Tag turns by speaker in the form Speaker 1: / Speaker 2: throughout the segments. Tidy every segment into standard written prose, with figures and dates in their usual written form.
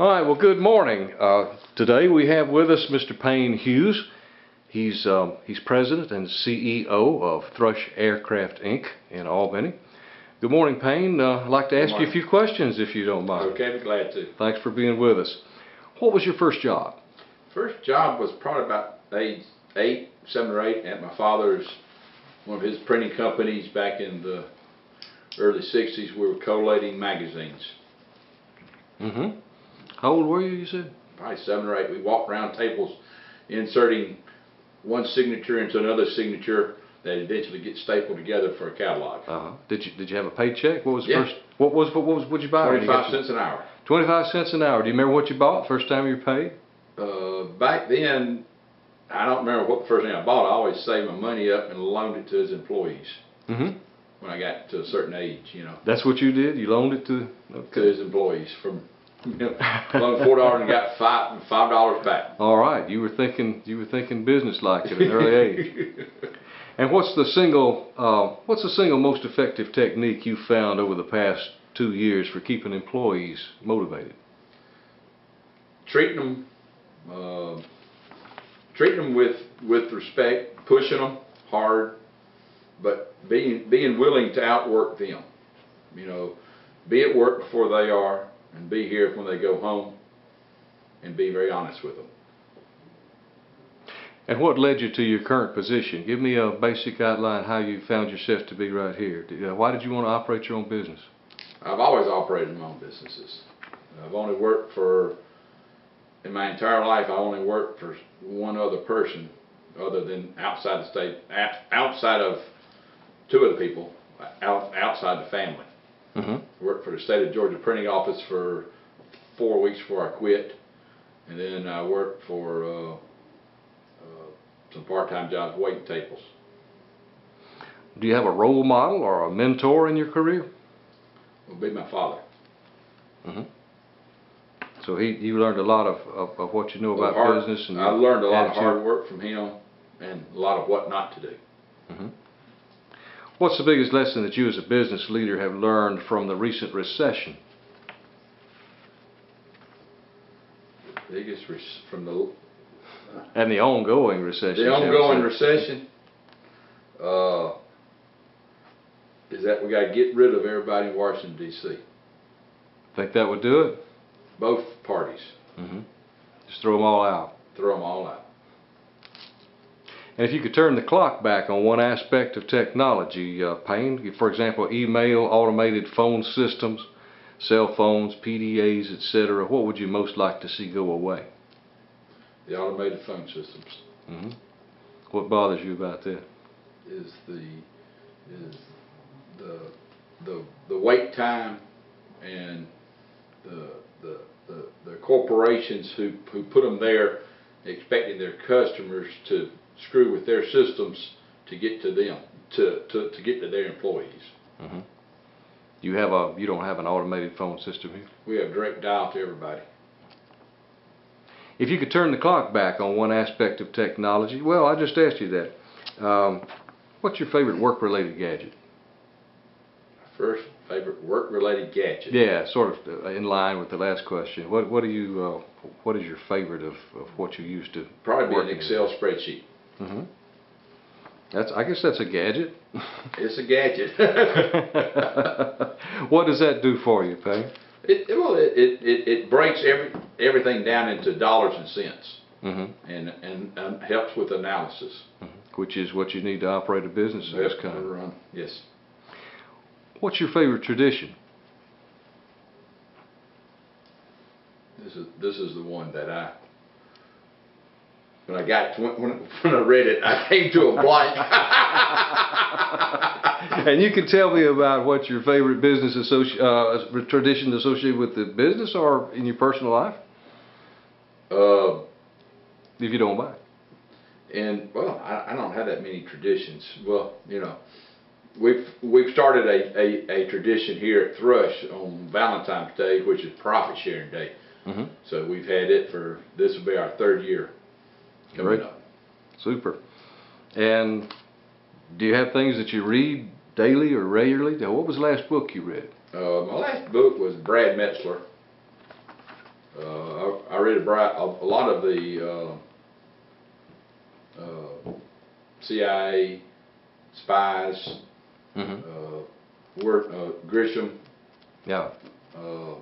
Speaker 1: All right, well, good morning. Today we have with us Mr. Payne Hughes. He's president and CEO of Thrush Aircraft, Inc. in Albany. Good morning, Payne. I'd like to ask you a few questions, if you don't mind.
Speaker 2: Okay, I'd be glad to.
Speaker 1: Thanks for being with us. What was your first job?
Speaker 2: First job was probably about age 7 or 8, at my father's, one of his printing companies back in the early 60s. We were collating magazines.
Speaker 1: Mm-hmm. How old were you said?
Speaker 2: Probably 7 or 8. We walked around tables inserting one signature into another signature that eventually gets stapled together for a catalog.
Speaker 1: Uh-huh. Did you have a paycheck? What was
Speaker 2: yeah.
Speaker 1: first? What'd you buy?
Speaker 2: 25 cents an hour.
Speaker 1: 25 cents an hour. Do you remember what you bought first time you were paid?
Speaker 2: Back then, I don't remember what the first thing I bought. I always saved my money up and loaned it to his employees.
Speaker 1: Mm-hmm.
Speaker 2: When I got to a certain age, you know.
Speaker 1: That's what you did? You loaned it to? Okay.
Speaker 2: To his employees. From loaned $4 and got $5 back.
Speaker 1: All right, you were thinking business like at an early age. And what's the single most effective technique you found over the past 2 years for keeping employees motivated?
Speaker 2: Treating them with respect, pushing them hard, but being willing to outwork them. You know, be at work before they are, and be here when they go home, and be very honest with them.
Speaker 1: And what led you to your current position? Give me a basic outline how you found yourself to be right here. Why did you want to operate your own business?
Speaker 2: I've always operated my own businesses. I've only worked for, in my entire life, I only worked for one other person, other than outside the state, outside of two other people, outside the family.
Speaker 1: Mm-hmm.
Speaker 2: I worked for the state of Georgia printing office for 4 weeks before I quit, and then I worked for some part-time jobs waiting tables.
Speaker 1: Do you have a role model or a mentor in your career?
Speaker 2: Would be my father.
Speaker 1: Mm-hmm. So you learned a lot of what you know about business, and
Speaker 2: I learned a lot of hard work from him, and a lot of what not to do.
Speaker 1: Mm-hmm. What's the biggest lesson that you as a business leader have learned from the recent recession?
Speaker 2: The biggest from the
Speaker 1: and the ongoing recession.
Speaker 2: The ongoing recession is that we got to get rid of everybody in Washington, D.C.
Speaker 1: Think that would do it?
Speaker 2: Both parties.
Speaker 1: Mm-hmm. Just throw them all out.
Speaker 2: Throw them all out.
Speaker 1: And if you could turn the clock back on one aspect of technology, Payne, for example, email, automated phone systems, cell phones, PDAs, etc., what would you most like to see go away?
Speaker 2: The automated phone systems.
Speaker 1: Mm-hmm. What bothers you about that?
Speaker 2: Is the wait time, and the corporations who put them there, expecting their customers to screw with their systems to get to them, to get to their employees.
Speaker 1: Mm-hmm. You don't have an automated phone system here?
Speaker 2: We have direct dial to everybody.
Speaker 1: If you could turn the clock back on one aspect of technology, well, I just asked you that. What's your favorite work-related gadget?
Speaker 2: First favorite work-related gadget?
Speaker 1: Yeah, sort of in line with the last question. What is your favorite of what you used to?
Speaker 2: Probably be an Excel spreadsheet.
Speaker 1: Mm-hmm. I guess that's a gadget.
Speaker 2: It's a gadget.
Speaker 1: What does that do for you, Payne?
Speaker 2: It breaks everything down into dollars and cents.
Speaker 1: Mm-hmm.
Speaker 2: and helps with analysis.
Speaker 1: Mm-hmm. Which is what you need to operate a business of this kind.
Speaker 2: Yes.
Speaker 1: What's your favorite tradition?
Speaker 2: This is the one that when I read it, I came to a blank.
Speaker 1: And you can tell me about what your favorite business tradition associated with the business or in your personal life? If you don't mind.
Speaker 2: And well, I don't have that many traditions. Well, you know, we've started a tradition here at Thrush on Valentine's Day, which is Profit Sharing Day.
Speaker 1: Mm-hmm.
Speaker 2: So we've had it this will be our 3rd year coming up.
Speaker 1: Super. And do you have things that you read daily or regularly? Now, what was the last book you read?
Speaker 2: My last book was Brad Metzler. I read about a lot of the CIA spies, Grisham.
Speaker 1: Yeah.
Speaker 2: Uh,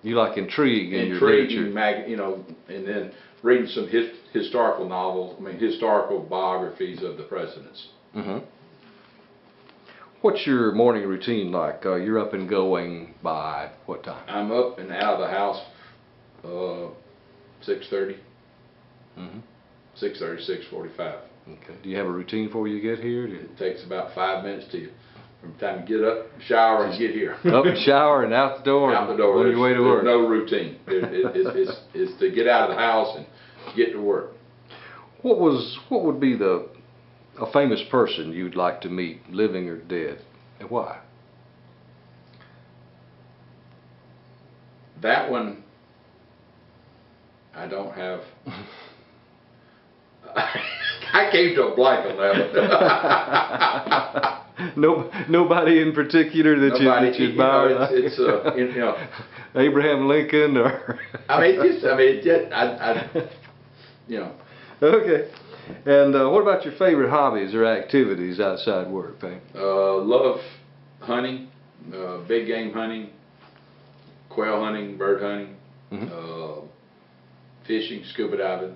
Speaker 1: You like intrigue in your
Speaker 2: Intriguing,
Speaker 1: literature.
Speaker 2: and then reading some historical novels. I mean, historical biographies of the presidents.
Speaker 1: What's your morning routine like? You're up and going by what time?
Speaker 2: I'm up and out of the house 6:30. 6:30, 6:45.
Speaker 1: Okay. Do you have a routine before you get here?
Speaker 2: It takes about 5 minutes from the time you get up, shower, and get here.
Speaker 1: Up and shower and out the door.
Speaker 2: Out the door.
Speaker 1: On your way to work.
Speaker 2: There's no routine. It's to get out of the house and get to work.
Speaker 1: What would be a famous person you'd like to meet, living or dead, and why?
Speaker 2: That one, I don't have. I came to a blank on that one.
Speaker 1: Nobody in particular that you admire.
Speaker 2: It's
Speaker 1: Abraham Lincoln or. Okay. And what about your favorite hobbies or activities outside work, Payne?
Speaker 2: Love hunting, big game hunting, quail hunting, bird hunting, fishing, scuba diving.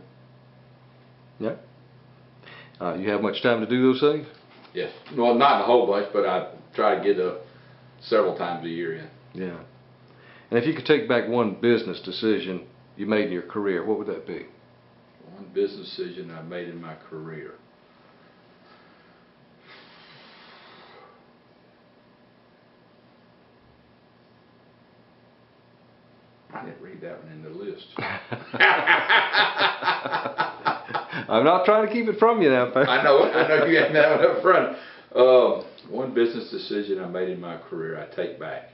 Speaker 1: Yeah. You have much time to do those things?
Speaker 2: Yes. Well, not a whole bunch, but I try to get up several times a year in.
Speaker 1: Yeah. And if you could take back one business decision you made in your career, what would that be?
Speaker 2: One business decision I made in my career. I didn't read that one in the list.
Speaker 1: I'm not trying to keep it from you now, Payne.
Speaker 2: I know you had that one up front. One business decision I made in my career I take back.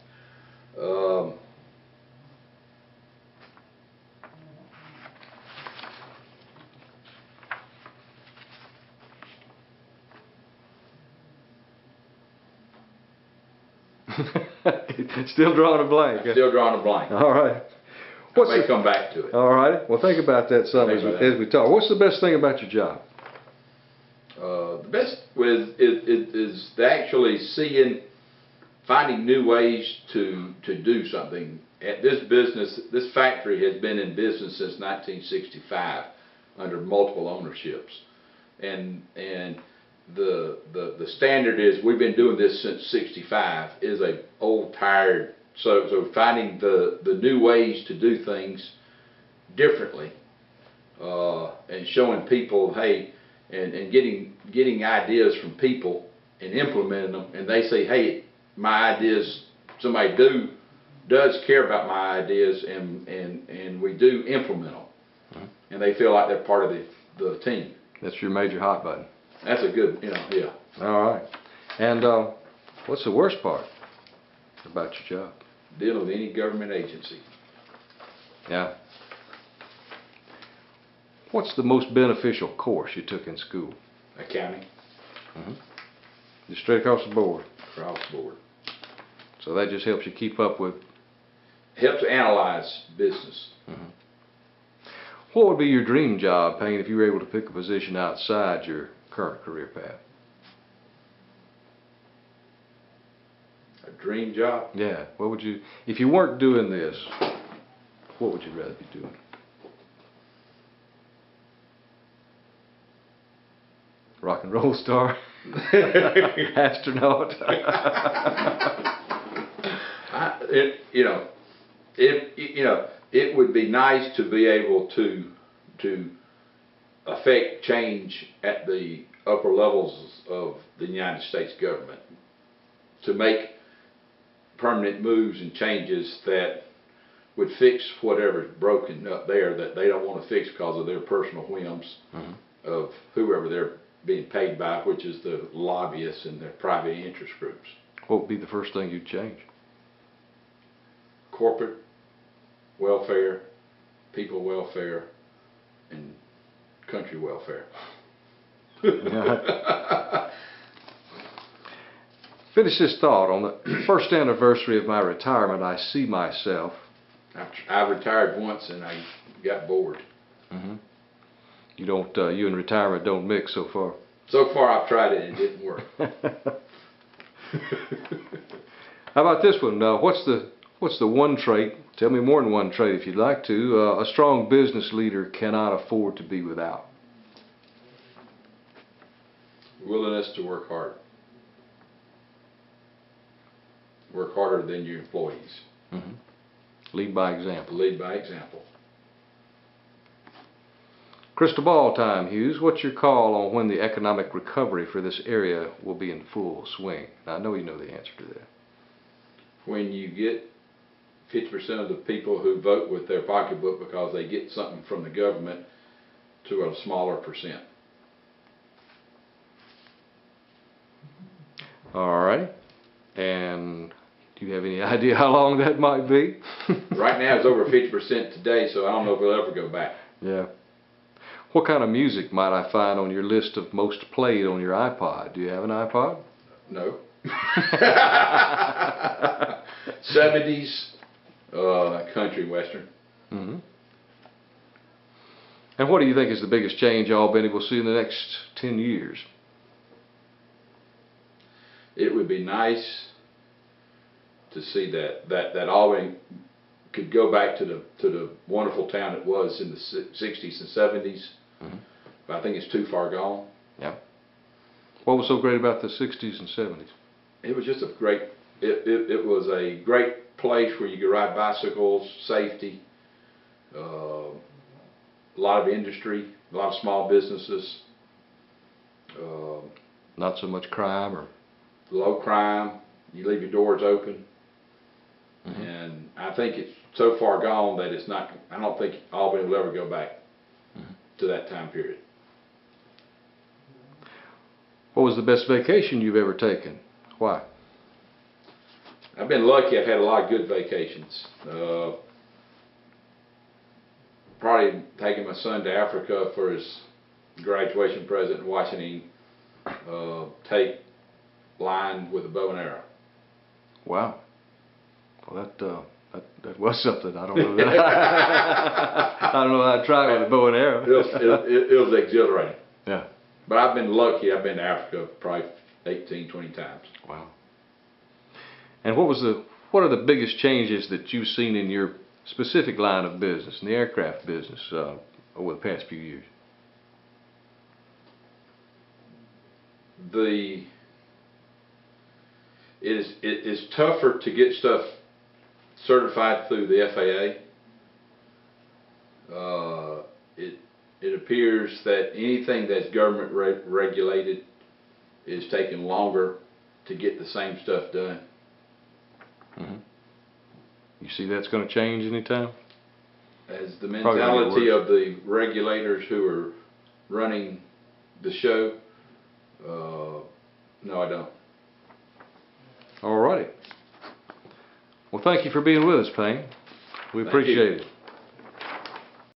Speaker 1: Still drawing a blank.
Speaker 2: Still drawing a blank.
Speaker 1: All right.
Speaker 2: I may come back to it.
Speaker 1: All right. Well, think about that some as we talk. What's the best thing about your job?
Speaker 2: The best is actually finding new ways to do something. At this factory has been in business since 1965 under multiple ownerships, and the standard is we've been doing this since '65 is a old tired. So finding the new ways to do things differently, and showing people, hey, and getting ideas from people and implementing them, and they say, hey, my ideas, somebody does care about my ideas, and we do implement them, and they feel like they're part of the team.
Speaker 1: That's your major hot button.
Speaker 2: That's a good, yeah.
Speaker 1: All right. And what's the worst part about your job?
Speaker 2: Dealing with any government agency.
Speaker 1: Yeah. What's the most beneficial course you took in school?
Speaker 2: Accounting.
Speaker 1: Just straight across the board?
Speaker 2: Across the board.
Speaker 1: So that just helps you keep up with...
Speaker 2: Helps analyze business.
Speaker 1: What would be your dream job, Payne, if you were able to pick a position outside your current career path?
Speaker 2: A dream job?
Speaker 1: Yeah. What would you... If you weren't doing this, what would you rather be doing? Rock and roll star? Astronaut?
Speaker 2: It would be nice to be able to affect change at the upper levels of the United States government, to make permanent moves and changes that would fix whatever's broken up there that they don't want to fix because of their personal whims of whoever they're being paid by, which is the lobbyists and their private interest groups.
Speaker 1: What would be the first thing you'd change?
Speaker 2: Corporate welfare, people welfare, and country welfare.
Speaker 1: Finish this thought. On the first anniversary of my retirement, I see myself
Speaker 2: I retired once and I got bored.
Speaker 1: Mm-hmm. You don't, you and retirement don't mix so far.
Speaker 2: So far I've tried it and it didn't work.
Speaker 1: How about this one? What's the one trait? Tell me more than one trait if you'd like to. A strong business leader cannot afford to be without.
Speaker 2: Willingness to work hard. Work harder than your employees.
Speaker 1: Mm-hmm. Lead by example.
Speaker 2: Lead by example.
Speaker 1: Crystal ball time, Hughes. What's your call on when the economic recovery for this area will be in full swing? Now, I know you know the answer to that.
Speaker 2: When you get 50% of the people who vote with their pocketbook because they get something from the government to a smaller percent.
Speaker 1: All right. And do you have any idea how long that might be?
Speaker 2: Right now it's over 50% today, so I don't know if it'll ever go back.
Speaker 1: Yeah. What kind of music might I find on your list of most played on your iPod? Do you have an iPod?
Speaker 2: No. 70s, country western.
Speaker 1: Mm-hmm. And what do you think is the biggest change Albany will see in the next 10 years?
Speaker 2: It would be nice to see that Albany could go back to the wonderful town it was in the 60s and 70s.
Speaker 1: Mm-hmm.
Speaker 2: But I think it's too far gone.
Speaker 1: Yeah. What was so great about the 60s and 70s?
Speaker 2: It was just a great. It was a great place where you could ride bicycles, safety, a lot of industry, a lot of small businesses.
Speaker 1: Not so much crime or
Speaker 2: Low crime. You leave your doors open.
Speaker 1: Mm-hmm.
Speaker 2: And I think it's so far gone that it's not. I don't think Albany will ever go back
Speaker 1: mm-hmm.
Speaker 2: to that time period.
Speaker 1: What was the best vacation you've ever taken? Why?
Speaker 2: I've been lucky. I've had a lot of good vacations. Probably taking my son to Africa for his graduation present and watching him take line with a bow and arrow.
Speaker 1: Wow. Well, that was something. I don't know that. I don't know how to try with a bow and arrow.
Speaker 2: It was exhilarating.
Speaker 1: Yeah.
Speaker 2: But I've been lucky. I've been to Africa probably 18, 20 times.
Speaker 1: Wow. And what are the biggest changes that you've seen in your specific line of business, in the aircraft business, over the past few years?
Speaker 2: It is tougher to get stuff certified through the FAA. It appears that anything that's government regulated is taking longer to get the same stuff done.
Speaker 1: Mm-hmm. You see that's going to change anytime?
Speaker 2: As the mentality of the regulators who are running the show, no, I don't.
Speaker 1: All righty. Well, thank you for being with us, Payne. We appreciate it.